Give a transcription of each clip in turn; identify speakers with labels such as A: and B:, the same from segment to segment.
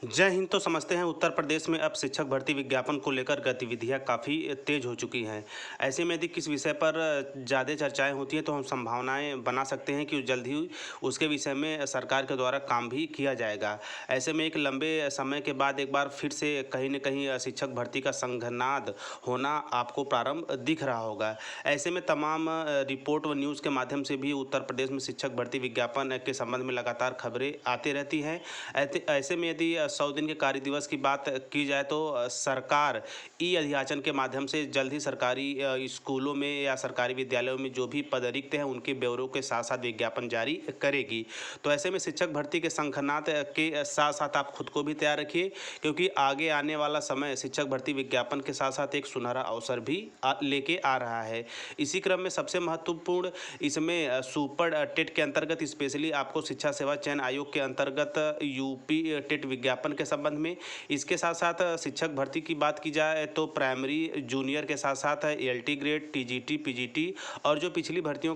A: जय हिंद। तो समझते हैं उत्तर प्रदेश में अब शिक्षक भर्ती विज्ञापन को लेकर गतिविधियां काफ़ी तेज हो चुकी हैं। ऐसे में यदि किस विषय पर ज़्यादा चर्चाएं होती हैं तो हम संभावनाएं बना सकते हैं कि जल्द ही उसके विषय में सरकार के द्वारा काम भी किया जाएगा। ऐसे में एक लंबे समय के बाद एक बार फिर से कहीं न कहीं शिक्षक भर्ती का संघनाद होना आपको प्रारंभ दिख रहा होगा। ऐसे में तमाम रिपोर्ट व न्यूज़ के माध्यम से भी उत्तर प्रदेश में शिक्षक भर्ती विज्ञापन के संबंध में लगातार खबरें आती रहती हैं। ऐसे में यदि 100 दिन के कार्य दिवस की बात की जाए तो सरकार ई अधियाचन के माध्यम से जल्द ही सरकारी स्कूलों में या सरकारी विद्यालयों में जो भी पद रिक्त हैं उनके ब्यौरों के साथ साथ विज्ञापन जारी करेगी। तो ऐसे में शिक्षक भर्ती के संखनाद के साथ साथ आप खुद को भी तैयार रखिए, क्योंकि आगे आने वाला समय शिक्षक भर्ती विज्ञापन के साथ साथ एक सुनहरा अवसर भी लेके आ रहा है। इसी क्रम में सबसे महत्वपूर्ण इसमें सुपर टेट के अंतर्गत स्पेशली आपको शिक्षा सेवा चयन आयोग के अंतर्गत यूपी टेट विज्ञापन के संबंध में, इसके साथ साथ शिक्षक भर्ती की बात की जाए तो प्राइमरी जूनियर के साथ साथ एलटी ग्रेड, टीजीटी, पीजीटी और जो पिछली भर्तियों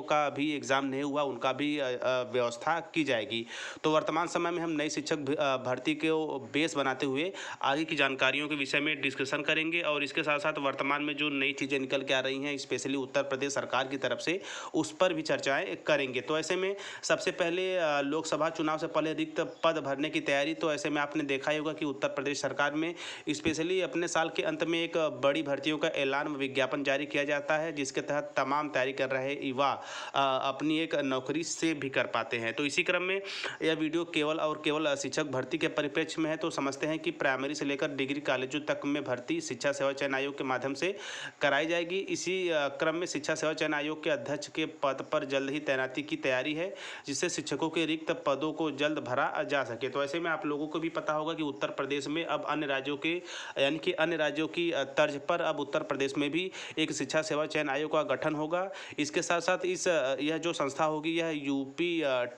A: का अभी एग्ज़ाम नहीं हुआ उनका भी व्यवस्था की जाएगी। तो वर्तमान समय में हम नई शिक्षक भर्ती को बेस बनाते हुए आगे की जानकारियों के विषय में डिस्कशन करेंगे और इसके साथ साथ वर्तमान में जो नई चीज़ें निकल के आ रही हैं स्पेशली उत्तर प्रदेश सरकार की तरफ से, उस पर भी चर्चाएँ करेंगे। तो ऐसे में सबसे पहले लोकसभा चुनाव से पहले रिक्त पद भरने की तैयारी। तो ऐसे में आपने देखा ही होगा कि उत्तर प्रदेश सरकार में स्पेशली अपने साल के अंत में एक बड़ी भर्तियों का ऐलान विज्ञापन जारी किया जाता है, जिसके तहत तमाम तैयारी कर रहे युवा अपनी एक नौकरी सेव भी कर पाते हैं। तो इसी क्रम में यह वीडियो केवल और केवल शिक्षक भर्ती के परिप्रेक्ष्य में है। तो समझते हैं कि प्राइमरी से लेकर डिग्री कॉलेजों तक में भर्ती शिक्षा सेवा चयन आयोग के माध्यम से कराई जाएगी। इसी क्रम में शिक्षा सेवा चयन आयोग के अध्यक्ष के पद पर जल्द ही तैनाती की तैयारी है, जिससे शिक्षकों के रिक्त पदों को जल्द भरा जा सके। तो ऐसे में आप लोगों को भी पता होगा कि उत्तर प्रदेश में अब अन्य राज्यों की तर्ज पर अब उत्तर प्रदेश में भी एक शिक्षा सेवा चयन आयोग का गठन होगा। इसके साथ साथ यह जो संस्था होगी यह यूपी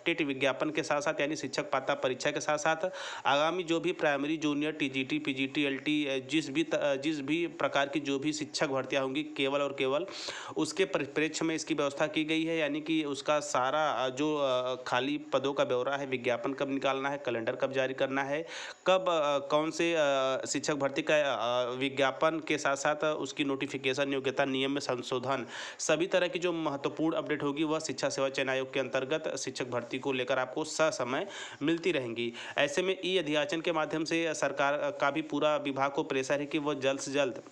A: टेट विज्ञापन के साथ साथ यानी शिक्षक पात्रता परीक्षा के साथ साथ आगामी जो भी primary junior, TGT, PGT, LT जिस भी प्रकार की जो भी शिक्षक भर्तियां होंगी केवल और केवल उसके परिप्रेक्ष्य में इसकी व्यवस्था की गई है। यानी कि उसका सारा जो खाली पदों का ब्यौरा है, विज्ञापन कब निकालना है, कैलेंडर कब जारी करना है, कब कौन से शिक्षक भर्ती का विज्ञापन के साथ साथ उसकी नोटिफिकेशन, योग्यता, नियम में संशोधन, सभी तरह की जो महत्वपूर्ण अपडेट होगी वह शिक्षा सेवा चयन आयोग के अंतर्गत शिक्षक भर्ती को लेकर आपको ससमय मिलती रहेंगी। ऐसे में ई अधियाचन के माध्यम से सरकार का भी पूरा विभाग को प्रेशर है कि वह जल्द से जल्द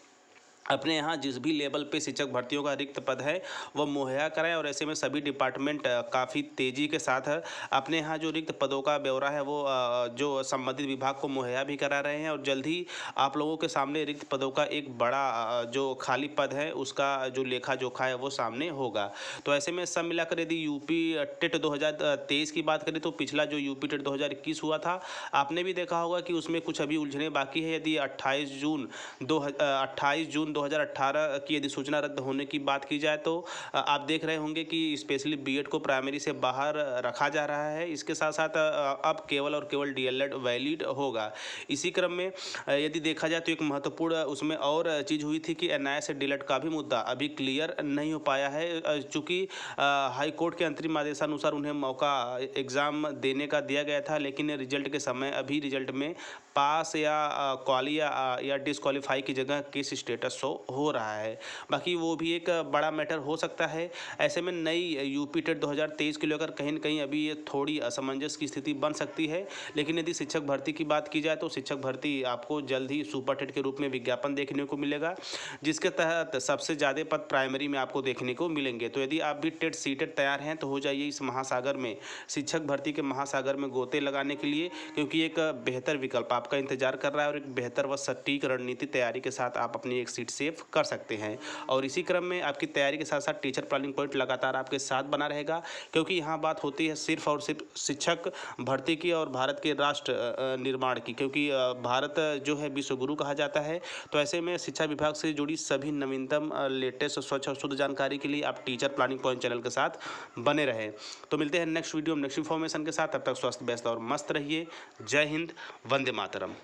A: अपने यहाँ जिस भी लेवल पे शिक्षक भर्तियों का रिक्त पद है वह मुहैया कराएं। और ऐसे में सभी डिपार्टमेंट काफ़ी तेज़ी के साथ अपने यहाँ जो रिक्त पदों का ब्यौरा है वो जो संबंधित विभाग को मुहैया भी करा रहे हैं और जल्द ही आप लोगों के सामने रिक्त पदों का एक बड़ा जो खाली पद है उसका जो लेखा जोखा है वो सामने होगा। तो ऐसे में सब मिलाकर यदि यूपी टेट 2023 की बात करें तो पिछला जो यूपी टेट 2021 हुआ था आपने भी देखा होगा कि उसमें कुछ अभी उलझने बाकी है। यदि 28 जून 2018 की यदि सूचना रद्द होने की बात की जाए तो आप देख रहे होंगे कि स्पेशली बीएड को प्राइमरी से बाहर रखा जा रहा है। इसके साथ साथ अब केवल और केवल डीएलएड वैलिड होगा। इसी क्रम में यदि देखा जाए तो एक महत्वपूर्ण उसमें और चीज़ हुई थी कि एनआईए से डीएलएड का भी मुद्दा अभी क्लियर नहीं हो पाया है, चूँकि हाई कोर्ट के अंतरिम आदेशानुसार उन्हें मौका एग्ज़ाम देने का दिया गया था, लेकिन रिजल्ट के समय अभी रिजल्ट में पास या क्वाली या डिसक्वालीफाई की जगह किस स्टेटस शो हो रहा है। बाकी वो भी एक बड़ा मैटर हो सकता है। ऐसे में नई यूपी टेट 2023 को लेकर कहीं न कहीं अभी ये थोड़ी असमंजस की स्थिति बन सकती है। लेकिन यदि शिक्षक भर्ती की बात की जाए तो शिक्षक भर्ती आपको जल्द ही सुपर टेट के रूप में विज्ञापन देखने को मिलेगा, जिसके तहत सबसे ज़्यादा पद प्राइमरी में आपको देखने को मिलेंगे। तो यदि आप भी टेट सीटेट तैयार हैं तो हो जाइए इस महासागर में, शिक्षक भर्ती के महासागर में गोते लगाने के लिए, क्योंकि एक बेहतर विकल्प आपका इंतजार कर रहा है और एक बेहतर व सटीक रणनीति तैयारी के साथ आप अपनी एक सीट सेव कर सकते हैं। और इसी क्रम में आपकी तैयारी के साथ साथ टीचर प्लानिंग पॉइंट लगातार आपके साथ बना रहेगा, क्योंकि यहाँ बात होती है सिर्फ और सिर्फ शिक्षक भर्ती की और भारत के राष्ट्र निर्माण की, क्योंकि भारत जो है विश्व गुरु कहा जाता है। तो ऐसे में शिक्षा विभाग से जुड़ी सभी नवीनतम लेटेस्ट स्वच्छ और शुद्ध जानकारी के लिए आप टीचर प्लानिंग पॉइंट चैनल के साथ बने रहें। तो मिलते हैं नेक्स्ट वीडियो में नेक्स्ट इन्फॉर्मेशन के साथ। तब तक स्वस्थ, व्यस्त और मस्त रहिए। जय हिंद, वंदे मातरम।